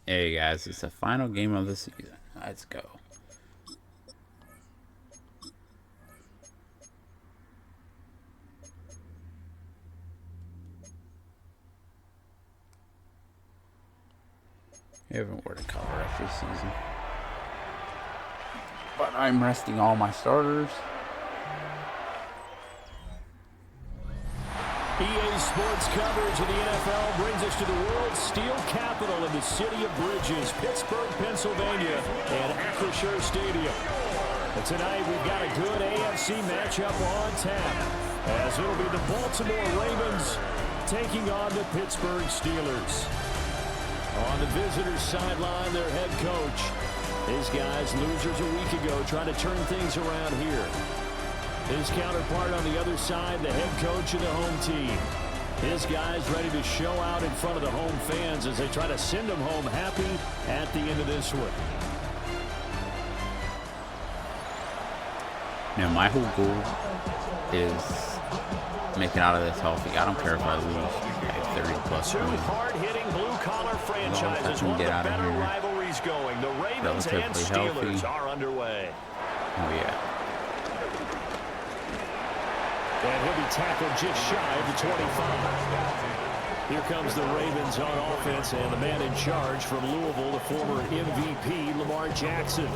Hey guys, it's the final game of the season. Let's go. I haven't worn a color rush this season, but I'm resting all my starters. EA Sports coverage of the NFL brings us to the world's steel capital in the city of Bridges, Pittsburgh, Pennsylvania, and Acrisure Stadium. And tonight we've got a good AFC matchup on tap, as it'll be the Baltimore Ravens taking on the Pittsburgh Steelers. On the visitors' sideline, their head coach. His guys, losers a week ago, trying to turn things around here. His counterpart on the other side, the head coach of the home team. His guys ready to show out in front of the home fans as they try to send them home happy at the end of this one. Now, my whole goal is making out of this healthy. I don't care if I lose 30 plus Two points. hard-hitting blue-collar franchises, one of the better rivalries going. The Ravens and Steelers are underway. Oh, yeah. And he'll be tackled just shy of the 25. Here comes the Ravens on offense, and the man in charge from Louisville, the former MVP, Lamar Jackson.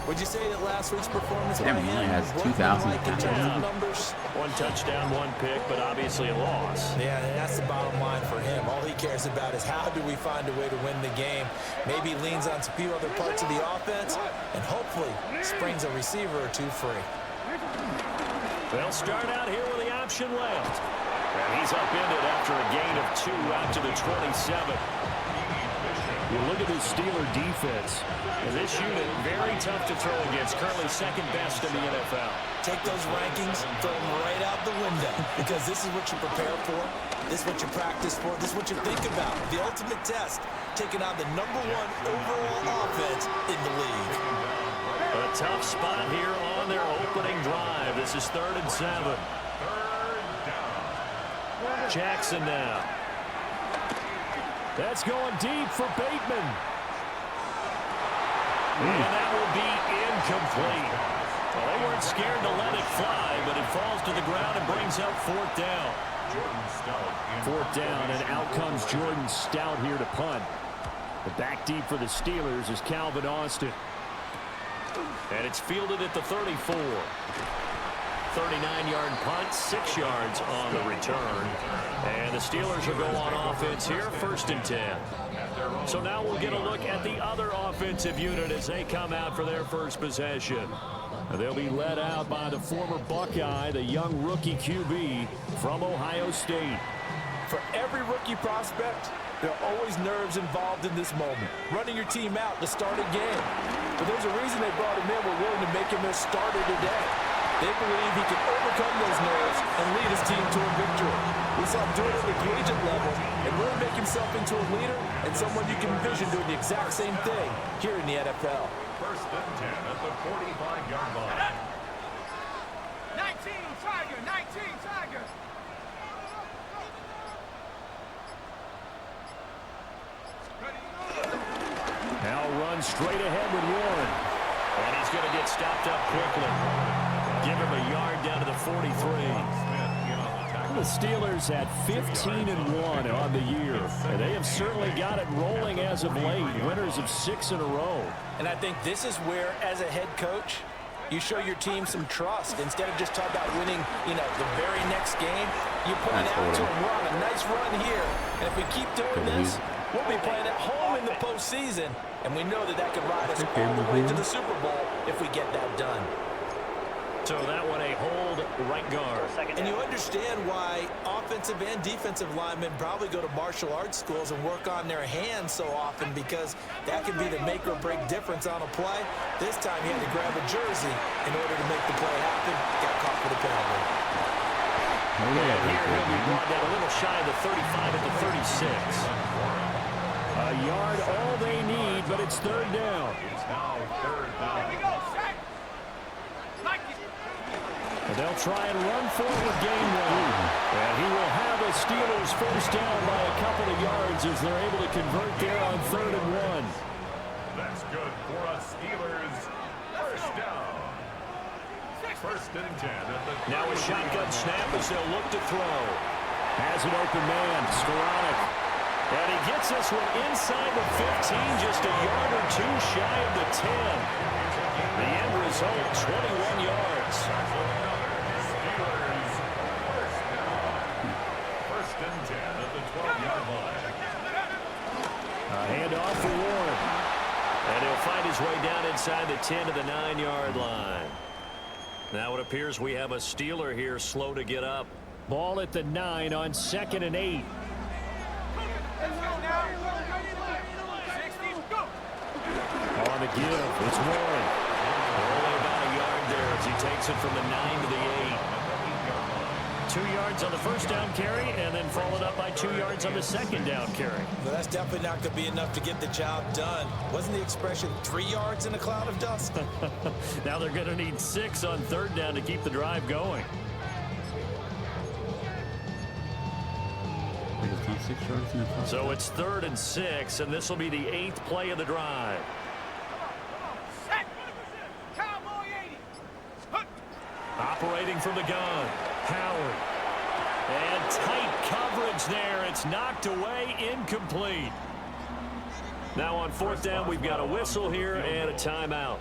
Would you say that last week's performance by Damn, he only has 2,000 numbers? One touchdown, one pick, but obviously a loss. Yeah, and that's the bottom line for him. All he cares about is how do we find a way to win the game. Maybe leans on a few other parts of the offense, and hopefully springs a receiver or two free. They'll start out here with the option left. And he's upended after a gain of 2 out to the 27. You look at this Steeler defense, and this unit very tough to throw against, currently second best in the NFL. Take those rankings, throw them right out the window, because this is what you prepare for, this is what you practice for, this is what you think about. The ultimate test, taking on the #1 overall offense in the league. A tough spot here on their opening drive. This is 3rd and 7. Jackson now. That's going deep for Bateman. And that will be incomplete. Well, they weren't scared to let it fly, but it falls to the ground and brings up 4th down. 4th down, and out comes Jordan Stout here to punt. The back deep for the Steelers is Calvin Austin. And it's fielded at the 34. 39-yard punt, 6 yards on the return. And the Steelers will go on offense here, 1st and 10. So now we'll get a look at the other offensive unit as they come out for their first possession. They'll be led out by the former Buckeye, the young rookie QB from Ohio State. For every rookie prospect, there are always nerves involved in this moment. Running your team out to start a game. But there's a reason they brought him in. We're willing to make him their starter today. They believe he can overcome those nerves and lead his team to a victory. We saw him do it at the collegiate level and really make himself into a leader and someone you can envision doing the exact same thing here in the NFL. 1st and 10 at the 45-yard line. 19 Tiger, 19 Tiger. Now runs straight ahead with Warren. And he's going to get stopped up quickly. Give him a yard down to the 43. The Steelers at 15-1 on the year. And they have certainly got it rolling as of late. Winners of 6 in a row. And I think this is where, as a head coach, you show your team some trust. Instead of just talking about winning, the very next game, you point out to them, we're on a nice run here. And if we keep doing this, we'll be playing at home in the postseason. And we know that could ride us all the way to the Super Bowl if we get that done. So that one a hold right guard. And you understand why offensive and defensive linemen probably go to martial arts schools and work on their hands so often, because that can be the make or break difference on a play. This time he had to grab a jersey in order to make the play happen. Got caught for the penalty. And here he'll be brought down a little shy of the 35 at the 36. A yard all they need, but it's 3rd down. It's now 3rd down. And they'll try and run forward game 1. And he will have a Steelers 1st down by a couple of yards as they're able to convert there on 3rd and 1. for a Steelers first down. First and 10 at the Now a shotgun snap as they'll look to throw. Has an open man, Skoranek. And he gets this one inside the 15, just a yard or two shy of the 10. The end result, 21 yards. Steelers first down. First and 10 at the 12-yard line. A handoff for Warren. And he'll find his way down inside the 10 to the 9-yard line. Now it appears we have a Steeler here slow to get up. Ball at the 9 on 2nd and 8. On the give, it's Warren. Only about a yard there as he takes it from the 9 to the 8. 2 yards on the first down carry, and then followed up by 2 yards on the second down carry. Well, that's definitely not going to be enough to get the job done. Wasn't the expression 3 yards in a cloud of dust? Now they're going to need 6 on 3rd down to keep the drive going. So it's 3rd and 6, and this will be the 8th play of the drive. Operating from the gun, Howard. And tight coverage there. It's knocked away, incomplete. Now on 4th down, we've got a whistle here and a timeout.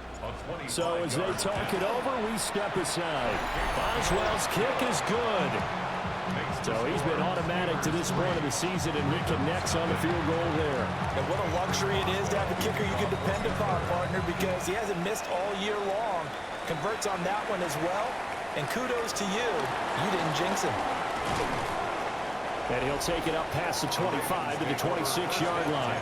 So as they talk it over, we step aside. Boswell's kick is good. So he's been automatic to this point of the season, and he connects on the field goal there. And what a luxury it is to have a kicker you can depend upon, partner, because he hasn't missed all year long. Converts on that one as well. And kudos to you. You didn't jinx him. And he'll take it up past the 25 to the 26-yard line.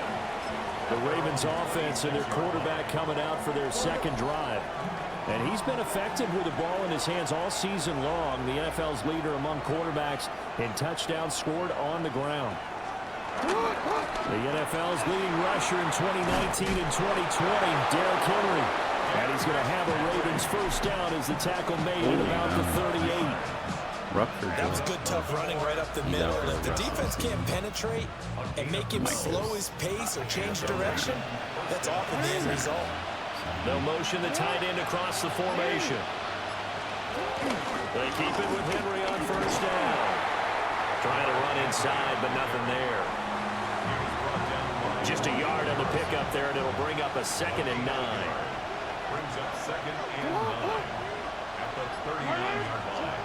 The Ravens offense and their quarterback coming out for their second drive. And he's been effective with the ball in his hands all season long. The NFL's leader among quarterbacks in touchdowns scored on the ground. The NFL's leading rusher in 2019 and 2020, Derrick Henry. And he's going to have a Ravens first down as the tackle made at about the 38. That was good, tough running right up the middle. If the defense can't penetrate and make him slow his pace or change direction, that's often the end result. They'll motion the tight end across the formation. They keep it with Henry on first down. Trying to run inside, but nothing there. Just a yard on the pickup there, and it'll bring up a 2nd and 9. Brings up 2nd and 9 at the 39-yard line.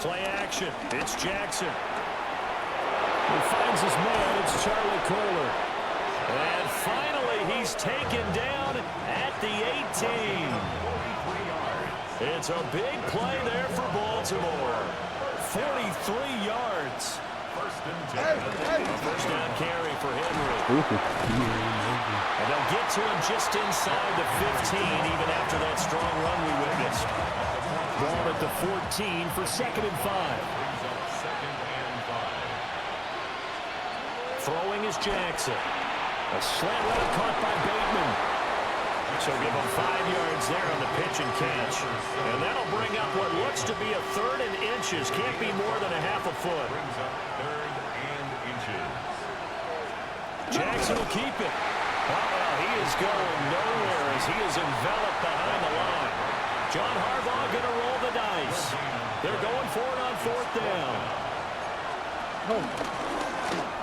Play action. It's Jackson. He finds his man. It's Charlie Kohler. And finally, he's taken down at the 18. It's a big play there for Baltimore. 43 yards. First and 10. A first down carry for Henry. And they'll get to him just inside the 15, even after that strong run we witnessed. Ball at the 14 for 2nd and 5. Throwing is Jackson. A slant route caught by Bateman. So give him 5 yards there on the pitch and catch. And that'll bring up what looks to be a 3rd and inches. Can't be more than a half a foot. Brings up 3rd and inches. Jackson will keep it. He is going nowhere as he is enveloped behind the line. John Harbaugh going to roll the dice. They're going for it on 4th down.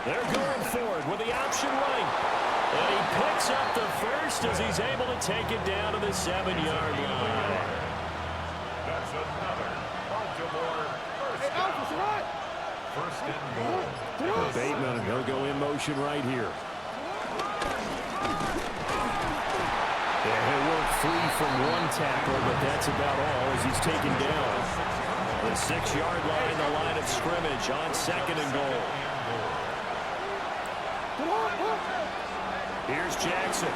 They're going for it with the option right. And he picks up the first as he's able to take it down to the 7-yard line. That's another Baltimore first down. First and goal. Bateman, he'll go in motion right here. Yeah, he'll work free from one tackle, but that's about all as he's taken down. The 6-yard line, the line of scrimmage on 2nd and goal. Here's Jackson.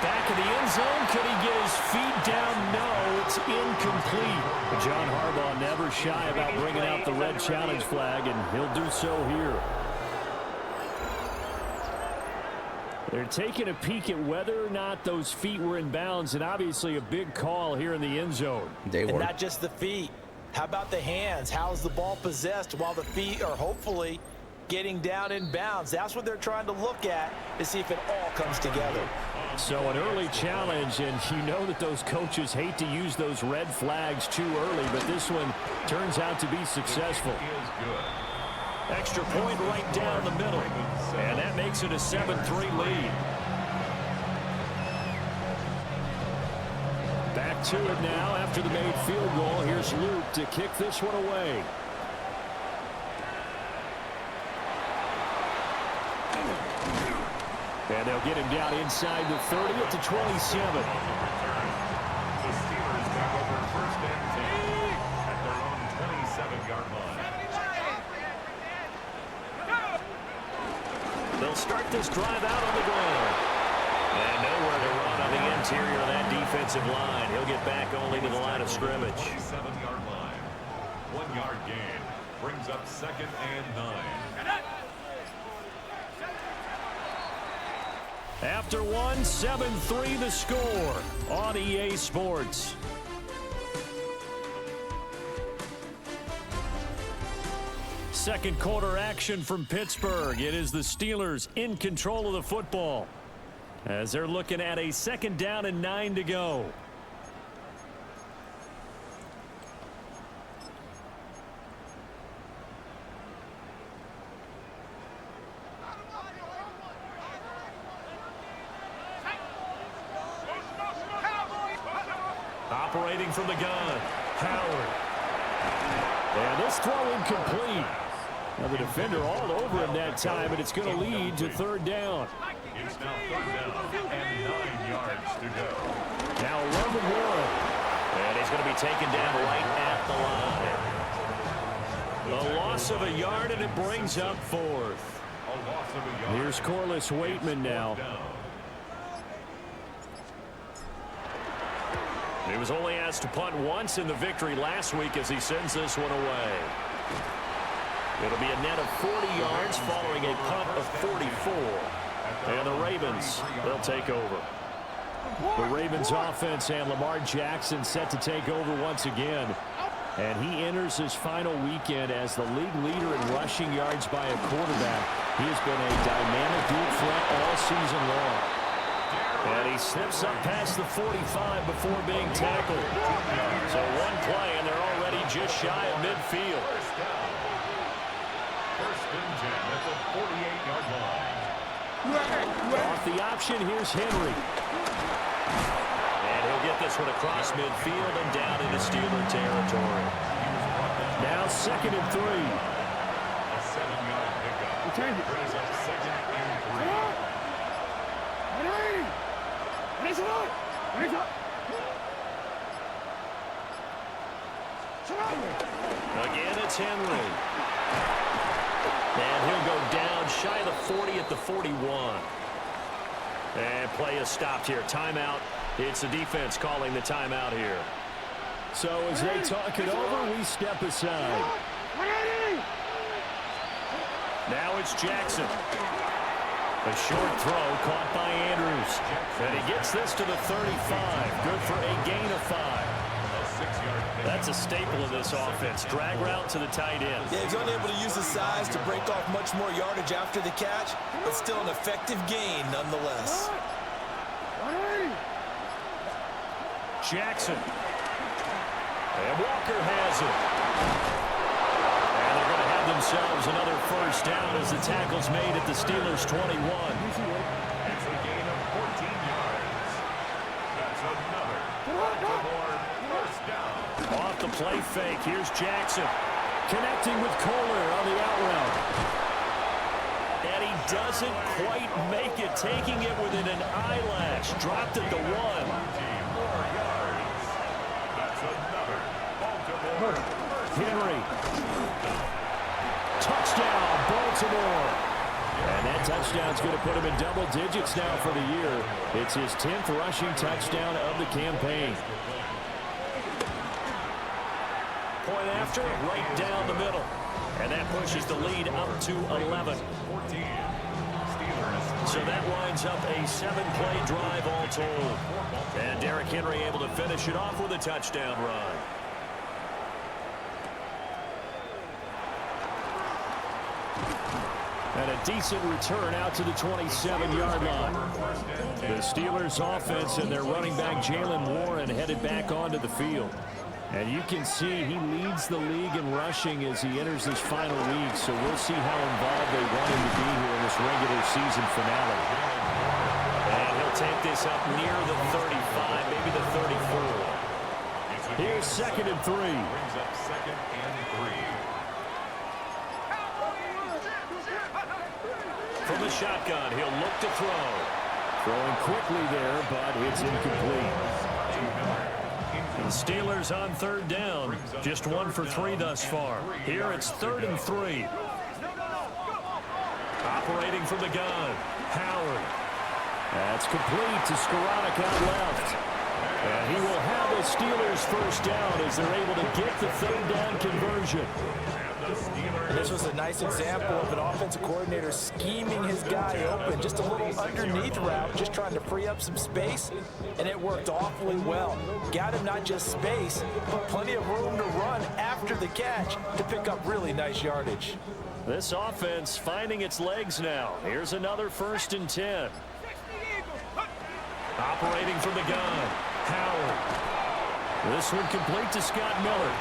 Back in the end zone. Could he get his feet down? No, it's incomplete. But John Harbaugh never shy about bringing out the red challenge flag, and he'll do so here. They're taking a peek at whether or not those feet were in bounds, and obviously a big call here in the end zone. And not just the feet. How about the hands? How's the ball possessed while the feet are hopefully getting down in bounds? That's what they're trying to look at to see if it all all comes together. So an early challenge, and you know that those coaches hate to use those red flags too early, but this one turns out to be successful. Extra point right down the middle, and that makes it a 7-3 lead. Back to it now after the made field goal. Here's Luke to kick this one away. And they'll get him down inside the 30 at the 27. The Steelers take over first and 10 at their own 27-yard line. They'll start this drive out on the ground. And nowhere to run on the interior of that defensive line. He'll get back only to the line of scrimmage. 27-yard line. 1 yard gain brings up 2nd and 9. After one, 7-3 the score on EA Sports. Second quarter action from Pittsburgh. It is the Steelers in control of the football as they're looking at a 2nd down and 9 to go. Operating from the gun, Howard. And this throw incomplete. Now the defender all over him that time, and it's going to lead to 3rd down. It's now 3rd down and 9 yards to go. Now 11-1. And he's going to be taken down right at the line. A loss of a yard, and it brings up 4th. A loss of a yard. Here's Corliss Waitman now. He was only asked to punt once in the victory last week as he sends this one away. It'll be a net of 40 yards following a punt of 44. And the Ravens, they'll take over. The Ravens offense and Lamar Jackson set to take over once again. And he enters his final weekend as the league leader in rushing yards by a quarterback. He has been a dynamic deep threat all season long. And he slips up past the 45 before being tackled. So one play, and they're already just shy of midfield. First and 10 at the 48-yard line. Off the option, here's Henry. And he'll get this one across midfield and down into Steeler territory. Now 2nd and 3. A 7-yard pickup. Brings up 2nd and 3. Again, it's Henry. And he'll go down shy of the 40 at the 41. And play is stopped here. Timeout. It's the defense calling the timeout here. So as they talk it over, we step aside. Now it's Jackson. A short throw caught by Andrews. And he gets this to the 35. Good for a gain of 5. That's a staple of this offense. Drag route to the tight end. Yeah, he's unable to use his size to break off much more yardage after the catch, but still an effective gain nonetheless. Jackson. And Walker has it. And they're going to have themselves another 1st down as the tackle's made at the Steelers' 21. It's a gain of 14 yards. That's another Baltimore 1st down. Off the play fake, here's Jackson. Connecting with Kohler on the out route. And he doesn't quite make it, taking it within an eyelash. Dropped at the 1. 14 more yards. That's another Baltimore 1st down. Henry. Touchdown, Baltimore. And that touchdown's going to put him in double digits now for the year. It's his 10th rushing touchdown of the campaign. Point after, right down the middle. And that pushes the lead up to 11. 14. Steelers. So that winds up a 7-play drive all told. And Derrick Henry able to finish it off with a touchdown run. And a decent return out to the 27-yard line. The Steelers offense and their running back Jaylen Warren headed back onto the field. And you can see he leads the league in rushing as he enters this final week. So we'll see how involved they want him to be here in this regular season finale. And he'll take this up near the 35, maybe the 34. Here's 2nd and 3. Brings up 2nd and 3. From the shotgun, he'll look to throw. Throwing quickly there, but it's incomplete. The Steelers on 3rd down. Just 1 for 3 thus far. Here it's 3rd and 3. Operating from the gun. Howard. That's complete to Skoranek out left. And he will have the Steelers first down as they're able to get the 3rd down conversion. And this was a nice example of an offensive coordinator scheming his guy open. Just a little underneath route, just trying to free up some space, and it worked awfully well. Got him not just space, but plenty of room to run after the catch to pick up really nice yardage. This offense finding its legs now. Here's another 1st and 10. Operating from the gun. Howard. This one complete to Scott Miller.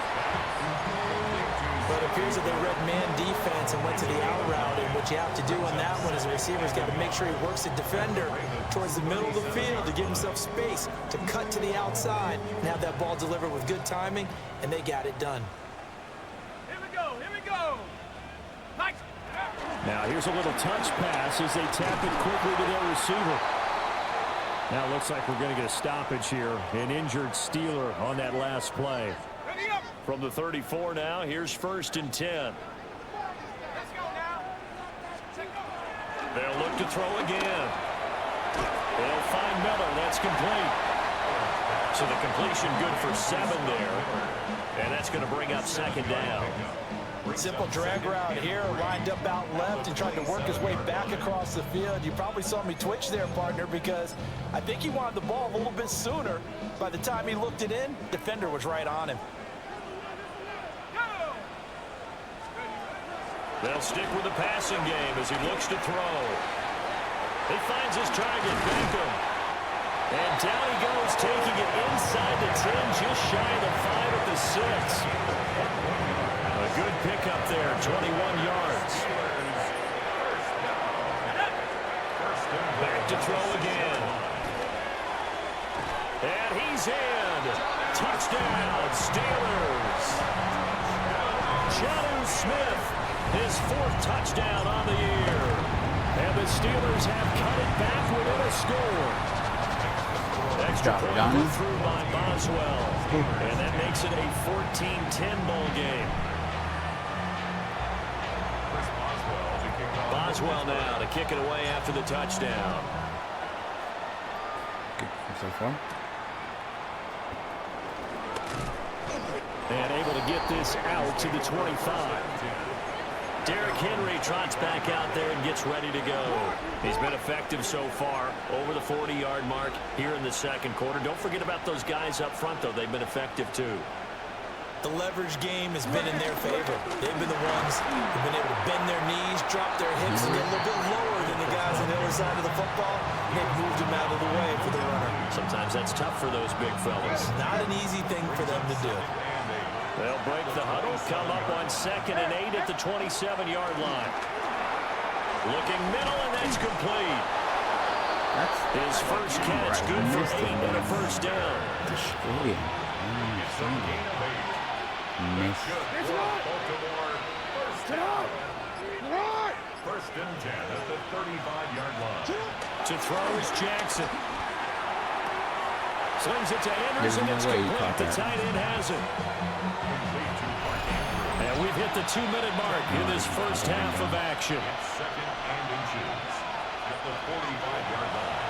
But it appears that they read man defense and went to the out route, and what you have to do on that one is the receiver's got to make sure he works the defender towards the middle of the field to give himself space to cut to the outside and have that ball delivered with good timing, and they got it done. Here we go, here we go. Now here's a little touch pass as they tap it quickly to their receiver. Now it looks like we're going to get a stoppage here. An injured Steeler on that last play. Ready up. From the 34 now, here's 1st and 10. Let's go now. They'll look to throw again. They'll find Miller. That's complete. So the completion good for 7 there. And that's going to bring up 2nd down. Simple drag route here, lined up out left and tried to work his way back across the field. You probably saw me twitch there, partner, because I think he wanted the ball a little bit sooner. By the time he looked it in, defender was right on him. They'll stick with the passing game as he looks to throw. He finds his target, Beckham. And down he goes, taking it inside the 10, just shy of the 5 at the 6. A good pickup there, 21 yards. Back to throw again. And he's in. Touchdown, Steelers. Jonnu Smith, his 4th touchdown on the year. And the Steelers have cut it back within a score. Extra point put through by Boswell. And that makes it a 14-10 ball game. Boswell now to kick it away after the touchdown. Good so far. And able to get this out to the 25. Derrick Henry trots back out there and gets ready to go. He's been effective so far, over the 40-yard mark here in the 2nd quarter. Don't forget about those guys up front, though. They've been effective, too. The leverage game has been in their favor. They've been the ones who've been able to bend their knees, drop their hips, and get a little bit lower than the guys on the other side of the football. And they've moved them out of the way for the runner. Sometimes that's tough for those big fellas. Not an easy thing for them to do. They'll break the huddle, come up on 2nd and 8 at the 27-yard line. Looking middle, and that's complete. That's his first catch, good for 8 and a first down. destroyed. Miss. Baltimore, first down. 1st and 10 at the 35-yard line. To throw is Jackson. Slings it to Anderson. There's It's no way he complete. caught The that. tight end has it. And we've hit the 2-minute mark in this first half of action. 2nd and inches at the 45-yard line.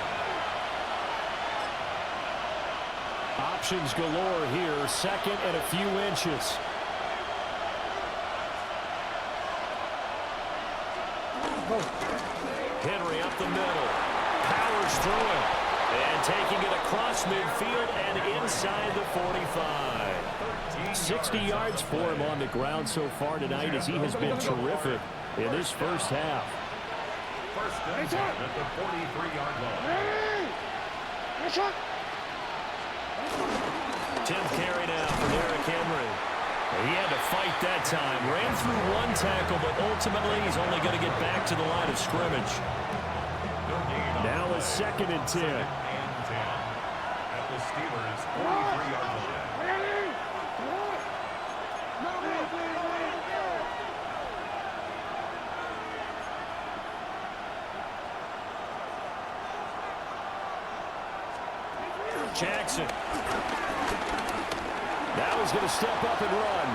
Options galore here. 2nd and a few inches. Henry up the middle. Powers through it. And taking it across midfield and inside the 45. 60 yards for him on the ground so far tonight as he has been terrific in this first half. First and 10 at the 43-yard line. 10th carry now for Derrick Henry. He had to fight that time. Ran through one tackle, but ultimately he's only going to get back to the line of scrimmage. Now it's 2nd and 10. At the Steelers' 43-yard line. Jackson. Now he's going to step up and run.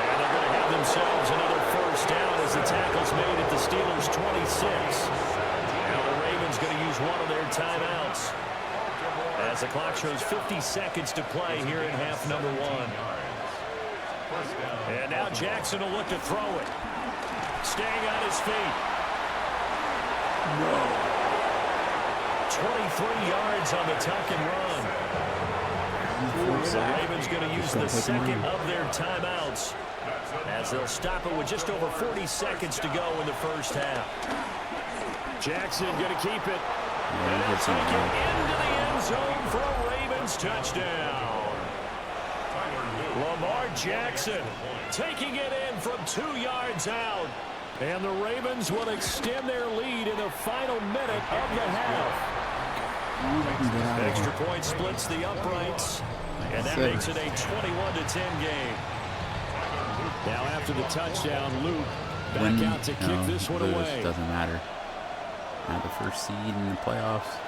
And they're going to have themselves another first down as the tackle's made at the Steelers' 26. Now the Ravens going to use one of their timeouts as the clock shows 50 seconds to play here in half number 1. And now Jackson will look to throw it. Staying on his feet. 23 yards on the tuck and run. The Ravens going to use the second of their timeouts as they'll stop it with just over 40 seconds to go in the first half. Jackson going to keep it. And he'll take it into the end zone for a Ravens touchdown. Lamar Jackson taking it in from 2 yards out. And the Ravens will extend their lead in the final minute of the half. Extra point splits the uprights, and that makes it a 21-10 game. Now after the touchdown, Luke back out to kick this one away. Doesn't matter. Now the first seed in the playoffs.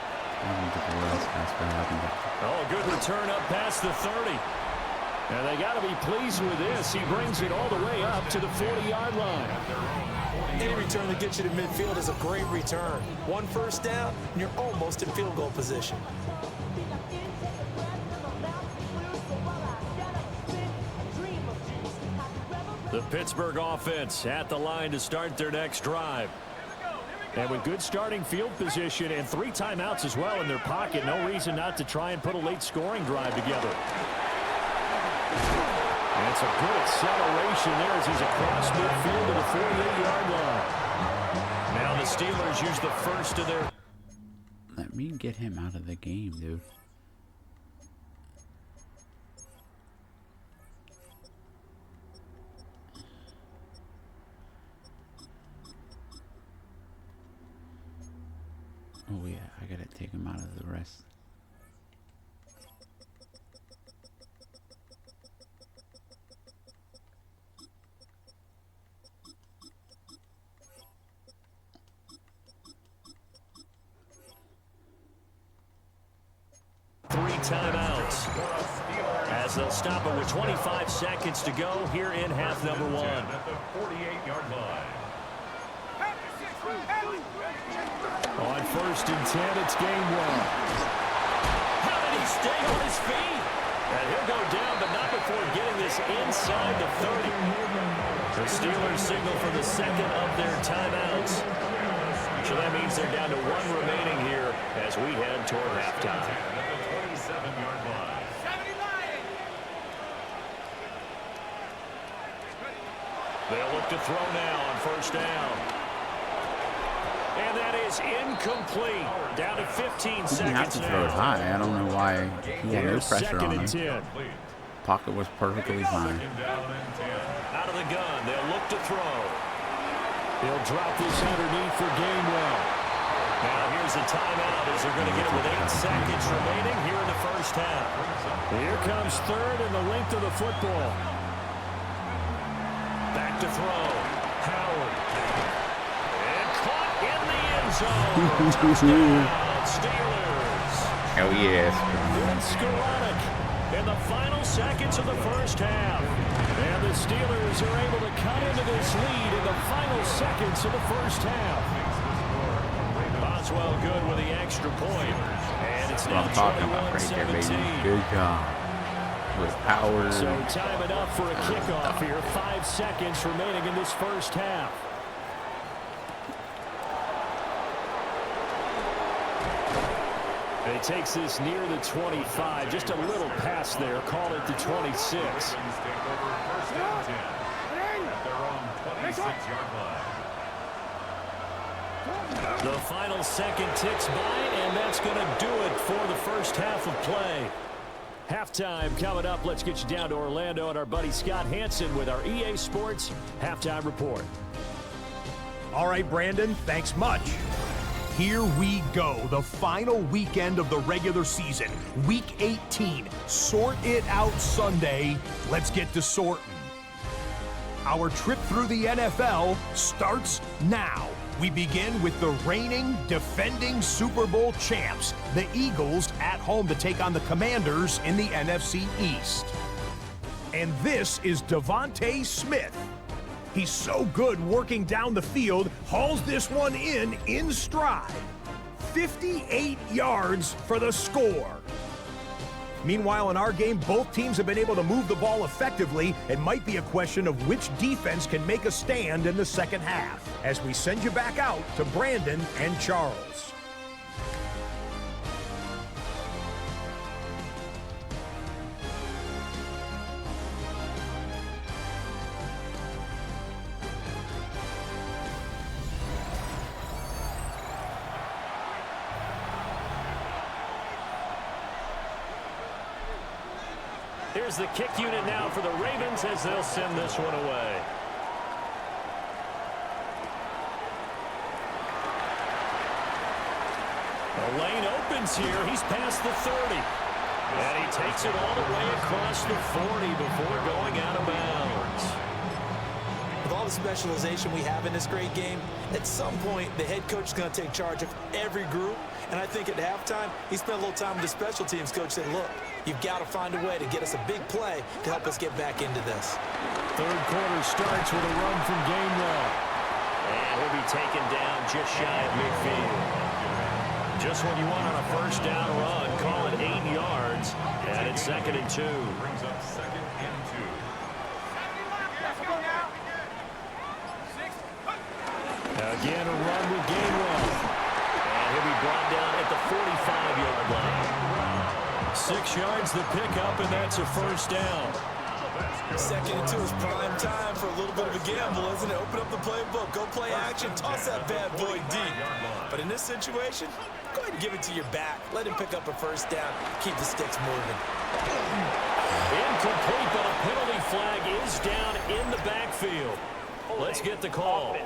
I don't think what else has to happen. Oh, good return up past the 30. And they got to be pleased with this. He brings it all the way up to the 40-yard line. Any return that gets you to midfield is a great return. One first down, and you're almost in field goal position. The Pittsburgh offense at the line to start their next drive. And with good starting field position and 3 timeouts as well in their pocket, no reason not to try and put a late scoring drive together. And it's a good acceleration there as he's across midfield to the 48-yard line. Now the Steelers use the first of their... Let me get him out of the game, dude. Oh yeah, I gotta take him out of the rest. Timeouts as they'll stop it with 25 seconds to go here in half number 1. At the 48-yard line. On 1st and 10, it's game 1. How did he stay on his feet? And he'll go down, but not before getting this inside the 30. The Steelers signal for the second of their timeouts. So that means they're down to 1 remaining here as we head toward halftime. They'll look to throw now on 1st down. And that is incomplete. Down to 15 seconds now. You have to throw it high. I don't know why he had no pressure on him. 10. Pocket was perfectly fine. Out of the gun, they'll look to throw. They'll drop this underneath for Gainwell. Now here's a timeout as they're going to get it with 8 seconds remaining here in the first half. Here comes 3rd and the length of the football. Back to throw. Howard. And caught in the end zone. Touchdown, Steelers. Oh yes. It's Skoranek in the final seconds of the first half. And the Steelers are able to cut into this lead in the final seconds of the first half. Boswell good with the extra point. And it's now what I'm talking about right there, baby. Good job. With power. So time enough for a kickoff here. 5 seconds remaining in this first half. And he takes this near the 25. Just a little pass there. Call it the 26. The final second ticks by, and that's going to do it for the first half of play. Halftime coming up. Let's get you down to Orlando and our buddy Scott Hansen with our EA Sports Halftime Report. All right, Brandon, thanks much. Here we go, the final weekend of the regular season, Week 18. Sort it out Sunday. Let's get to sorting. Our trip through the NFL starts now. We begin with the reigning, defending Super Bowl champs, the Eagles, at home to take on the Commanders in the NFC East. And this is Devontae Smith. He's so good working down the field, hauls this one in stride. 58 yards for the score. Meanwhile, in our game, both teams have been able to move the ball effectively. It might be a question of which defense can make a stand in the second half. As we send you back out to Brandon and Charles. Here's the kick unit now for the Ravens as they'll send this one away. The lane opens here. He's past the 30. And he takes it all the way across the 40 before going out of bounds. With all the specialization we have in this great game, at some point the head coach is going to take charge of every group. And I think at halftime, he spent a little time with the special teams coach, said, look, you've got to find a way to get us a big play to help us get back into this. Third quarter starts with a run from Gainwell. And he'll be taken down just shy of midfield. Just what you want on a first down run. Call it 8 yards. And it's 2nd and 2. Brings up 2nd and 2. Let's go now. Again, a run with Gainwell. And he'll be brought down at the 45-yard line. 6 yards the pickup, and that's a first down. 2nd and 2 is prime time for a little bit of a gamble, isn't it? Open up the playbook, go play action, toss that bad boy deep. But in this situation, go ahead and give it to your back. Let him pick up a first down, keep the sticks moving. Incomplete, but a penalty flag is down in the backfield. Let's get the call.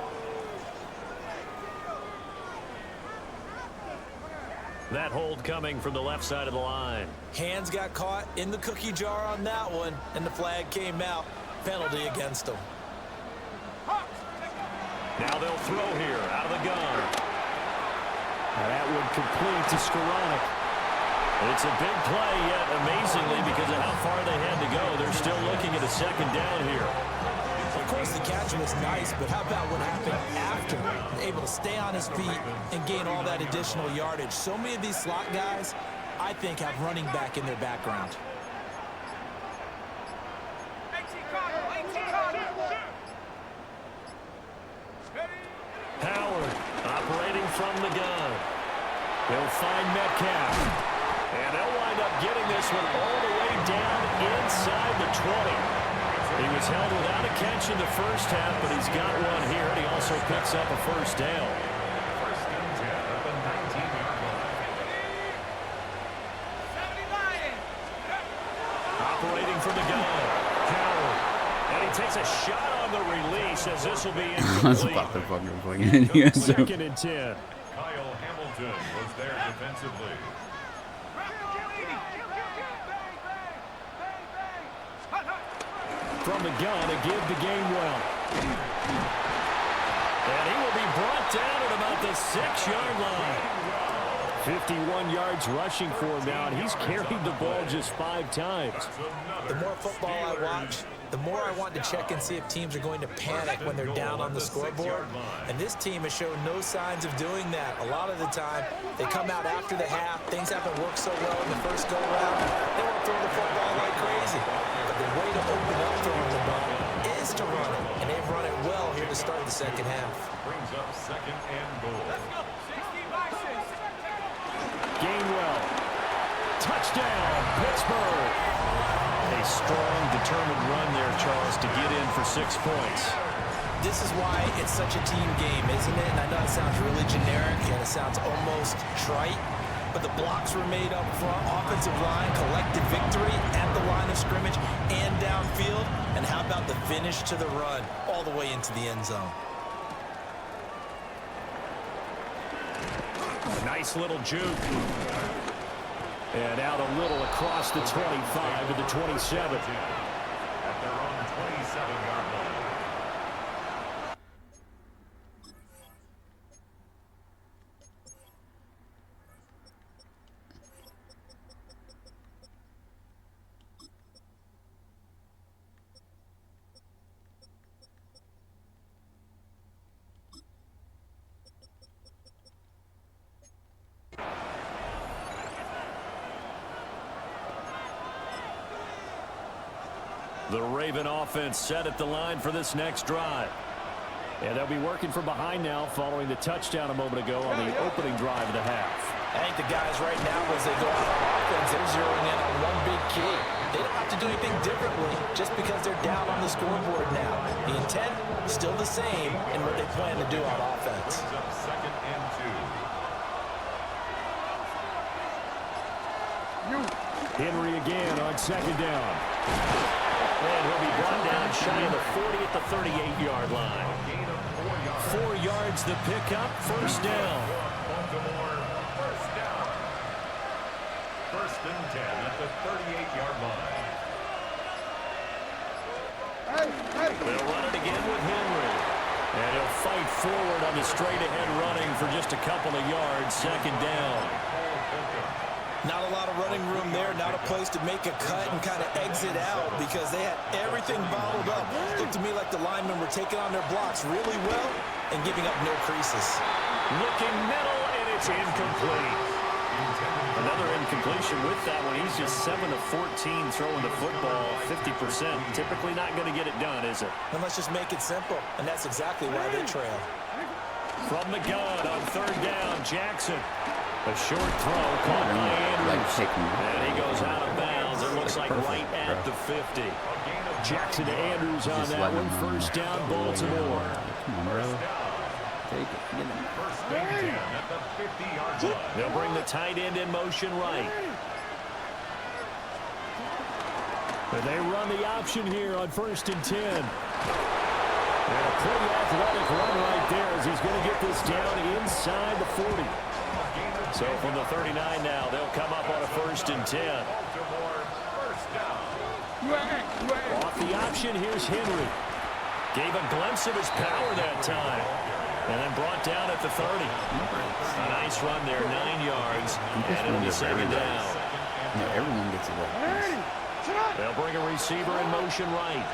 That hold coming from the left side of the line. Hands got caught in the cookie jar on that one, and the flag came out. Penalty against them. Now they'll throw here out of the gun. That would complete to Skoranek. It's a big play, yet amazingly, because of how far they had to go, they're still looking at a second down here. Of course, the catch was nice, but how about what happened after? Able to stay on his feet and gain all that additional yardage. So many of these slot guys, I think, have running back in their background. Howard operating from the gun. He'll find Metcalf. And they'll wind up getting this one all the way down inside the 20. He was held without a catch in the first half, but he's got one here, and he also picks up a first down. 1st and 10 at the 19-yard line. Operating from the gun. Howard. And he takes a shot on the release as this will be I was incomplete. about to fucking plug it in here. So. 2nd and 10. Kyle Hamilton was there defensively. From the gun, a give to Gainwell. And he will be brought down at about the 6-yard line. 51 yards rushing for him now, and he's carried the ball just 5 times. The more football I watch, the more I want to check and see if teams are going to panic when they're down on the scoreboard. And this team has shown no signs of doing that. A lot of the time, they come out after the half. Things haven't worked so well in the first go-around. They won't throw the football like crazy. But the way to open up throwing the ball is to run it. And they've run it well here to start the second half. Brings up 2nd and goal. Gainwell. Touchdown, Pittsburgh. A strong, determined run there, Charles, to get in for 6 points. This is why it's such a team game, isn't it? And I know it sounds really generic and it sounds almost trite, but the blocks were made up front, offensive line, collective victory at the line of scrimmage and downfield. And how about the finish to the run all the way into the end zone? A nice little juke. And out a little across the 25 to the 27. At their own 27-yard line. The Raven offense set at the line for this next drive. And they'll be working from behind now following the touchdown a moment ago on the opening drive of the half. I think the guys right now, as they go out on offense, they're zeroing in on one big key. They don't have to do anything differently just because they're down on the scoreboard now. The intent is still the same in what they plan to do on offense. Brings up 2nd and 2. Henry again on 2nd down. And he'll be brought down shy of the 40 at the 38-yard line. 4 yards the pickup, first down. Baltimore, first down. 1st and 10 at the 38-yard line. They'll run it again with Henry. And he'll fight forward on the straight-ahead running for just a couple of yards, 2nd down. Not a lot of running room there, not a place to make a cut and kind of exit out because they had everything bottled up. Looked to me like the linemen were taking on their blocks really well and giving up no creases. Looking middle, and it's incomplete. Another incompletion with that one. He's just 7 of 14 throwing the football, 50%. Typically not going to get it done, is it? And let's just make it simple, and that's exactly why they trail. From the gun on 3rd down, Jackson. A short throw caught by Andrews. And he goes out of bounds. It looks like right at the 50. Jackson to Andrews on that one. First down, Baltimore. Come on, bro. Take it. Get him. 1st and 10 at the 50-yard line. They'll bring the tight end in motion right. And they run the option here on 1st and 10. And a pretty athletic run right there as he's going to get this down inside the 40. So from the 39 now, they'll come up on a 1st and 10. Baltimore, first down. Off the option, here's Henry. Gave a glimpse of his power that time. And then brought down at the 30. A nice run there, 9 yards. And it'll be 2nd down. No, everyone gets a little. They'll bring a receiver in motion right.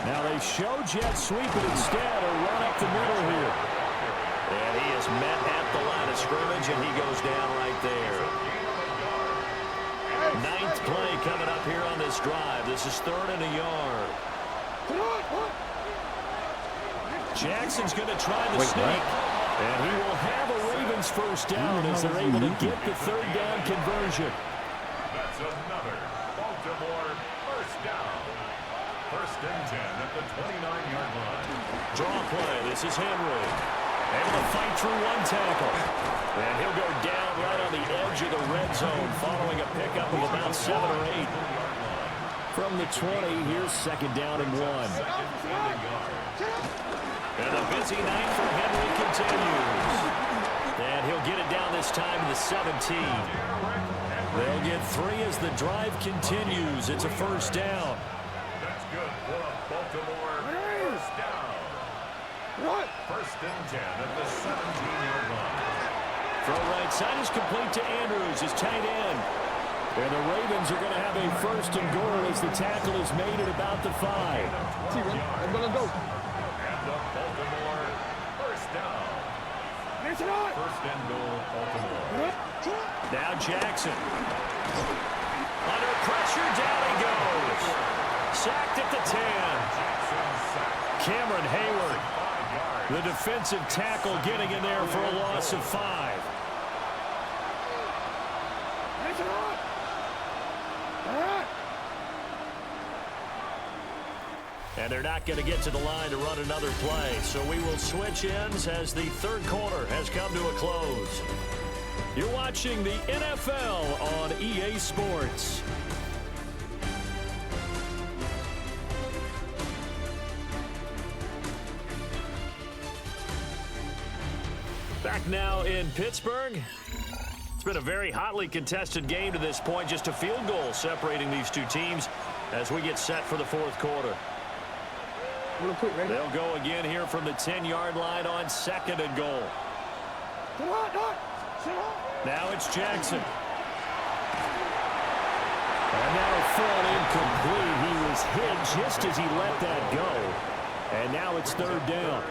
Now they show jet sweep, but instead a run up the middle here. And he is met at the line of scrimmage, and he goes down right there. 9th play coming up here on this drive. This is 3rd and a yard. Jackson's going to try the sneak. And he will have a Ravens first down as they're able to get the 3rd down conversion. That's another Baltimore first down. 1st and 10 at the 29-yard line. Draw play. This is Henry. Able to fight through one tackle. And he'll go down right on the edge of the red zone following a pickup of about 7 or 8. From the 20, here's 2nd down and 1. And a busy night for Henry continues. And he'll get it down this time to the 17. They'll get 3 as the drive continues. It's a first down. That's good for a Baltimore first down. 1st and 10 at the 17-yard line. Throw right side is complete to Andrews, his tight end. And the Ravens are going to have a 1st and goal as the tackle is made at about the 5. And the Baltimore first down. 1st and goal, Baltimore. Now Jackson. Under pressure, down he goes. Sacked at the 10. Cameron Hayward, the defensive tackle, getting in there for a loss of 5. And they're not going to get to the line to run another play. So we will switch ends as the third quarter has come to a close. You're watching the NFL on EA Sports. Back now in Pittsburgh. It's been a very hotly contested game to this point. Just a field goal separating these two teams as we get set for the fourth quarter. They'll go again here from the 10-yard line on 2nd and goal. Now it's Jackson. And now thrown incomplete. He was hit just as he let that go. And now it's 3rd down.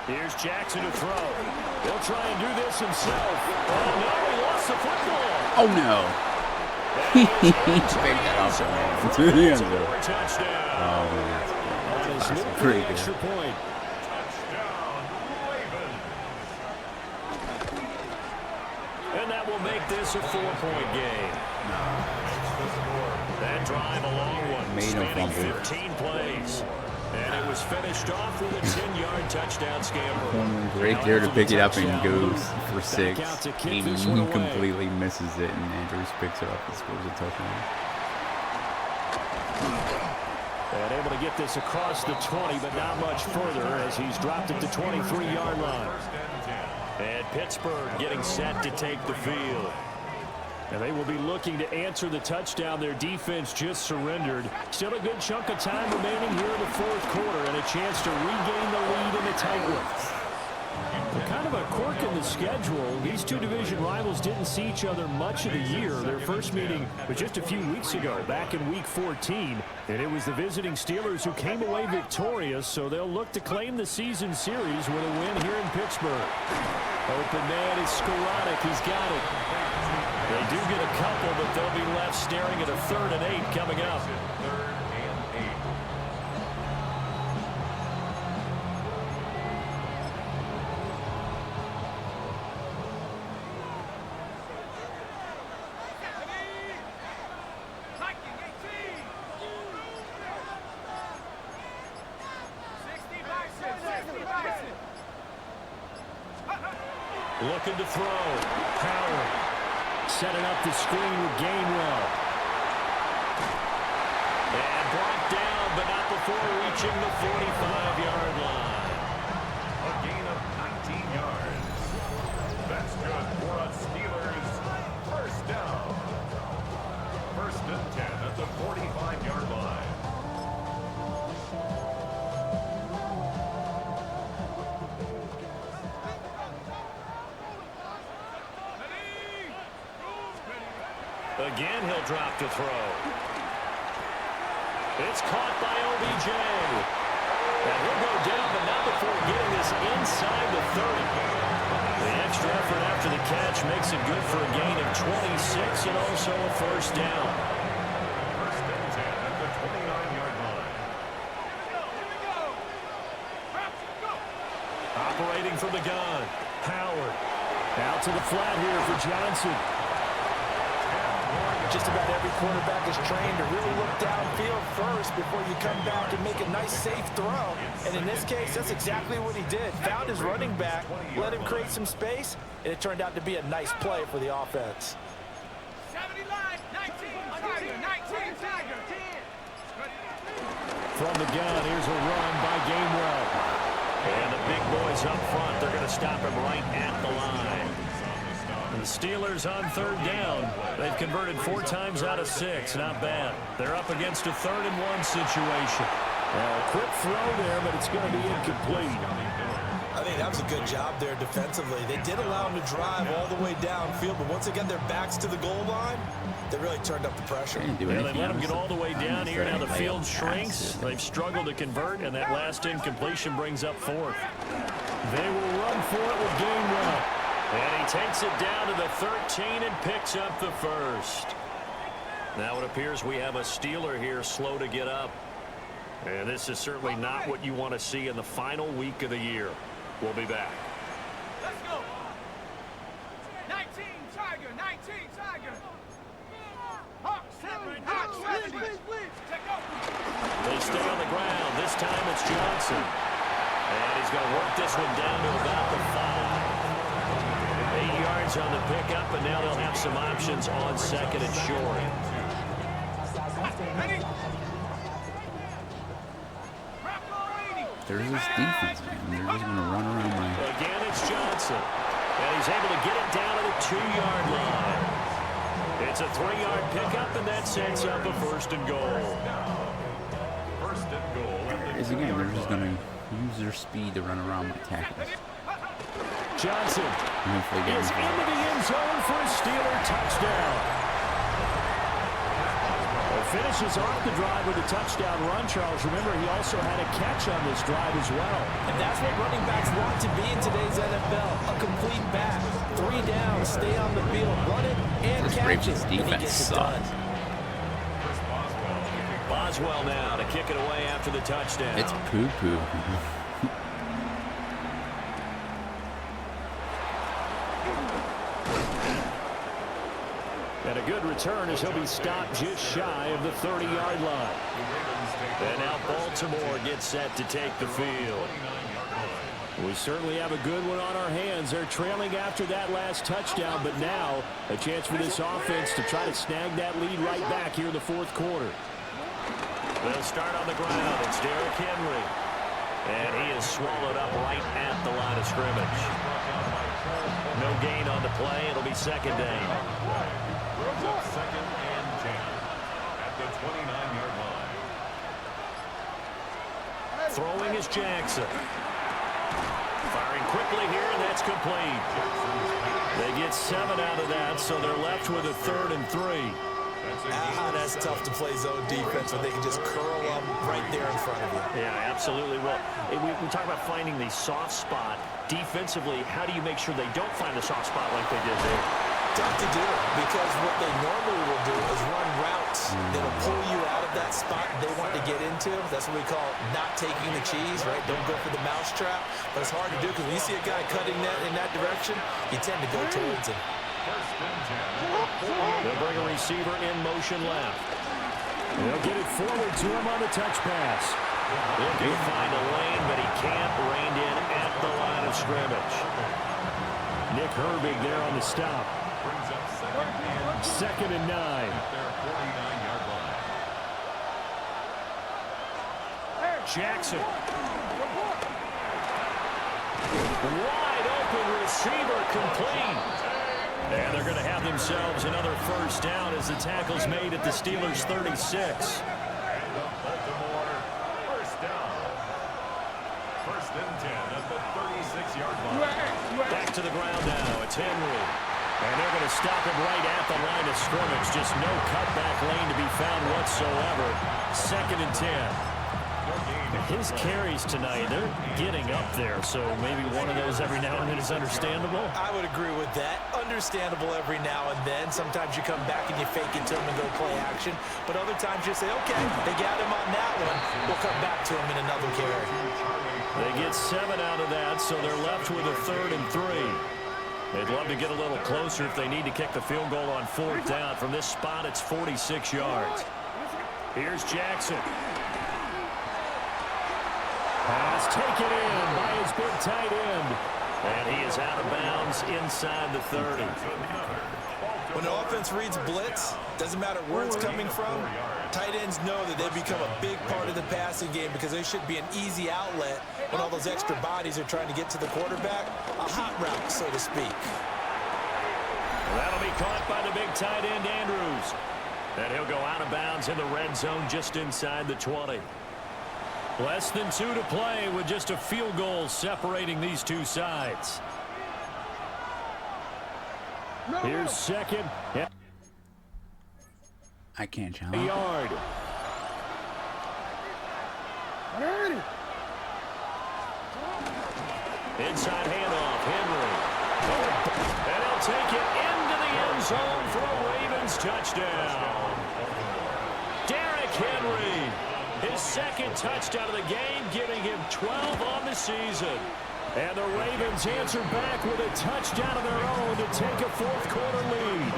Here's Jackson to throw. He'll try and do this himself. Oh, no, he lost the football. Oh, no. He picked that up to the end zone. Touchdown. Oh, man. That's pretty good. Extra point. And that will make this a 4-point game. That drive, a long one, spanning 15 plays. And it was finished off with a 10-yard touchdown scamper. Right there to pick it up and goes for 6. He completely misses it, and Andrews picks it up and scores a touchdown. And able to get this across the 20, but not much further as he's dropped it to 23-yard line. And Pittsburgh getting set to take the field. And they will be looking to answer the touchdown their defense just surrendered. Still a good chunk of time remaining here in the fourth quarter and a chance to regain the lead in the tight one. Kind of a quirk in the schedule. These two division rivals didn't see each other much of the year. Their first meeting was just a few weeks ago, back in Week 14. And it was the visiting Steelers who came away victorious, so they'll look to claim the season series with a win here in Pittsburgh. Open man is Skoranek. He's got it. They do get a couple, but they'll be left staring at a 3rd and 8 coming up. Looking to throw. Howard. Setting up the screen with Gainwell. And brought down, but not before reaching the 45-yard line. A gain of 19 yards. That's good for a Steelers first down. 1st and 10 at the 45-yard line. Again, he'll drop to throw. It's caught by OBJ. And he'll go down, but not before getting this inside the 30. The extra effort after the catch makes it good for a gain of 26 and also a 1st down. 1st and 10 at the 29-yard line. Operating from the gun. Howard. Out to the flat here for Johnson. Just about every quarterback is trained to really look downfield first before you come back and make a nice, safe throw. And in this case, that's exactly what he did. Found his running back, let him create some space, and it turned out to be a nice play for the offense. 70 line, 19, Tiger, 19, Tiger, 10. From the gun, here's a run by Gainwell. And the big boys up front, they're going to stop him right at the line. The Steelers on 3rd down. They've converted 4 times out of 6. Not bad. They're up against a 3rd and 1 situation. Well, a quick throw there, but it's going to be incomplete. I think that was a good job there defensively. They did allow him to drive all the way downfield, but once they got their backs to the goal line, they really turned up the pressure. They let him get all the way down here. Now the field shrinks. They've struggled to convert, and that last incompletion brings up 4th. They will run for it with Gainwell. And he takes it down to the 13 and picks up the first. Now it appears we have a Steeler here slow to get up. And this is certainly not what you want to see in the final week of the year. We'll be back. Let's go. 19 Tiger, 19 Tiger. Hawk 70, Hawk 70. Take over. They stay on the ground. This time it's Johnson. And he's going to work this one down to about the 5. 8 yards on the pickup, and now they'll have some options on second and short. Ready? There's this defense, man. They're just going to run around my... Again, it's Johnson. And he's able to get it down to the 2-yard line. It's a 3-yard pickup, and that sets up a first and goal. First and goal. Is again, they're just going to use their speed to run around my tackles. Johnson And hopefully get is him. into the end zone for a Steeler touchdown. Finishes off the drive with a touchdown run, Charles. Remember, he also had a catch on this drive as well. And that's what running backs want to be in today's NFL. A complete back. 3 down, stay on the field, run it, and catch it. Ravens And he defense gets it done. sucks. Boswell now to kick it away after the touchdown. It's poo-poo. And a good return as he'll be stopped just shy of the 30-yard line. And now Baltimore gets set to take the field. We certainly have a good one on our hands. They're trailing after that last touchdown, but now a chance for this offense to try to snag that lead right back here in the fourth quarter. They'll start on the ground. It's Derrick Henry. And he is swallowed up right at the line of scrimmage. No gain on the play. It'll be second down. Brings up second and 10 at the 29-yard line. Throwing is Jackson. Firing quickly here, and that's complete. They get 7 out of that, so they're left with a 3rd and 3. That's tough to play zone defense when they can just curl up right there in front of you. Yeah, absolutely. Well, we talk about finding the soft spot. Defensively, how do you make sure they don't find the soft spot like they did there? Tough to do because what they normally will do is run routes that'll pull you out of that spot they want to get into. That's what we call not taking the cheese, right? Don't go for the mousetrap. But it's hard to do because when you see a guy cutting that in that direction, you tend to go towards him. They'll bring a receiver in motion left. They'll get it forward to him on the touch pass. Looking to find a lane, but he can't. Reined in at the line of scrimmage. Nick Herbig there on the stop. Brings up second and 2nd and 9. at their 49-yard line. Jackson. Wide open receiver complete. And they're going to have themselves another first down as the tackle's made at the Steelers' 36. And the Baltimore first down. First and 10 at the 36-yard line. Back to the ground now. It's Henry. And they're going to stop him right at the line of scrimmage. Just no cutback lane to be found whatsoever. 2nd and 10. His carries tonight, they're getting up there, so maybe one of those every now and then is understandable. I would agree with that. Understandable every now and then. Sometimes you come back and you fake it to him and go play action. But other times you say, okay, they got him on that one. We'll come back to him in another carry. They get 7 out of that, so they're left with a 3rd and 3. They'd love to get a little closer if they need to kick the field goal on 4th down. From this spot, it's 46 yards. Here's Jackson. Pass taken in by his big tight end. And he is out of bounds inside the 30. When the offense reads blitz, doesn't matter where it's coming from, tight ends know that they become a big part of the passing game because they should be an easy outlet when all those extra bodies are trying to get to the quarterback. A hot route, so to speak. That'll be caught by the big tight end, Andrews. And he'll go out of bounds in the red zone just inside the 20. Less than 2 to play with just a field goal separating these two sides. Here's second. Yeah. I can't A challenge. yard. Inside handoff, Henry. And he'll take it into the end zone for a Ravens touchdown. Derrick Henry, his second touchdown of the game, giving him 12 on the season. And the Ravens answer back with a touchdown of their own to take a fourth-quarter lead.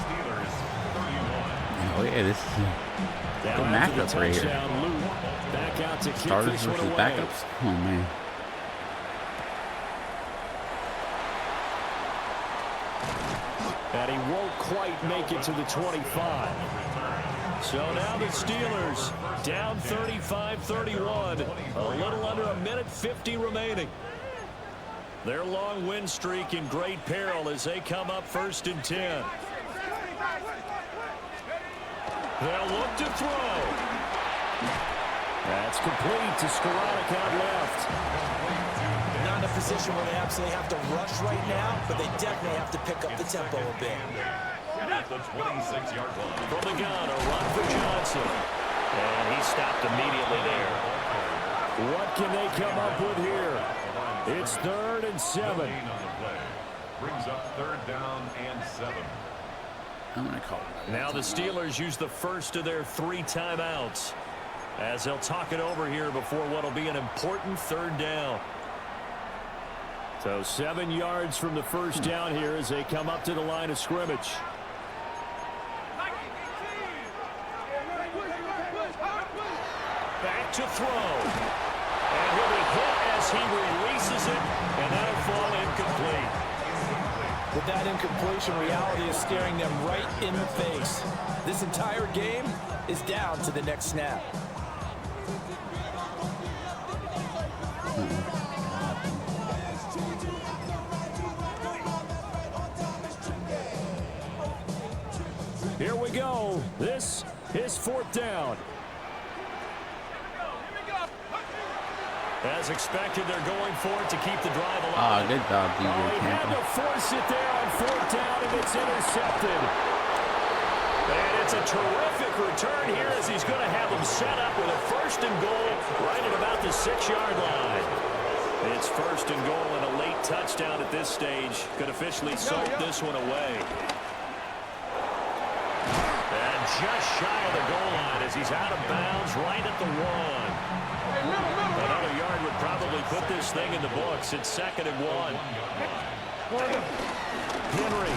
Steelers 31. Oh, yeah, this is a good matchup right here. Luke back out to Starters kick this one versus away. backups. Oh, man. And he won't quite make it to the 25. So now the Steelers down 35-31. A little under a minute 50 remaining. Their long win streak in great peril as they come up 1st and 10. They'll look to throw. That's complete to Skoranek out left. Not in a position where they absolutely have to rush right now, but they definitely have to pick up the tempo a bit. At the 26-yard line. From the gun, a run for Johnson. And he stopped immediately there. What can they come up with here? It's 3rd and 7. On the play. Brings up 3rd down and 7. I'm going to call it. Now the Steelers use the first of their 3 timeouts as they'll talk it over here before what will be an important 3rd down. So 7 yards from the first down here as they come up to the line of scrimmage. Back to throw. And he'll be hit as he releases it, and that'll fall incomplete. With that incompletion, reality is staring them right in the face. This entire game is down to the next snap. Here we go. This is 4th down. As expected, they're going for it to keep the drive alive. Good job, DJ He had to force it there on 4th down, and it's intercepted. And it's a terrific return here as he's going to have them set up with a 1st and goal right at about the 6-yard line. It's 1st and goal and a late touchdown at this stage. Could officially soak this one away. And just shy of the goal line as he's out of bounds right at the 1. Another yard would probably put this thing in the books. It's 2nd and 1. Henry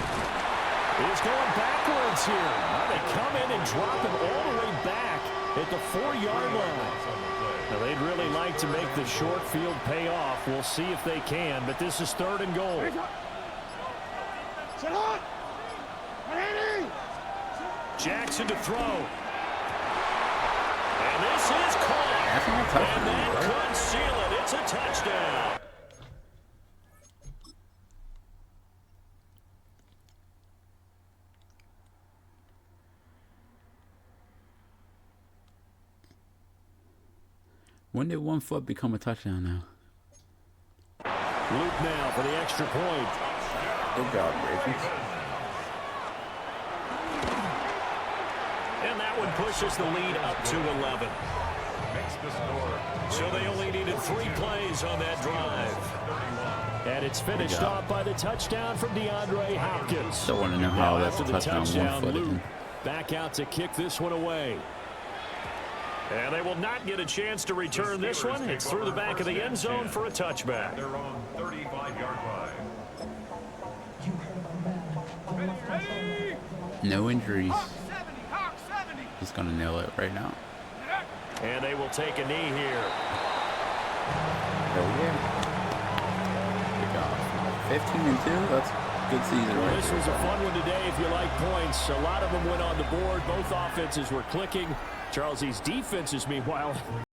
is going backwards here. Now they come in and drop him all the way back at the 4-yard line. Now they'd really like to make the short field pay off. We'll see if they can, but this is 3rd and goal. Jackson to throw. And this is caught. And that could seal it. It's a touchdown. When did 1 foot become a touchdown now? Luke now for the extra point. Good job, Ravens. And that one pushes the lead up to 11. Makes the score. So they only needed 3 plays on that drive. And it's finished off by the touchdown from DeAndre Hopkins. Still want to know how that's a touchdown 1 foot. Luke back out to kick this one away. And they will not get a chance to return this one. It's through the back of the end zone for a touchback. Their own 35-yard line. No injuries. He's going to nail it right now. And they will take a knee here. Oh, yeah. Good job. 15 and 2. That's a good season. Well, right this there. was a fun one today if you like points. A lot of them went on the board. Both offenses were clicking. Charles, these defenses, meanwhile,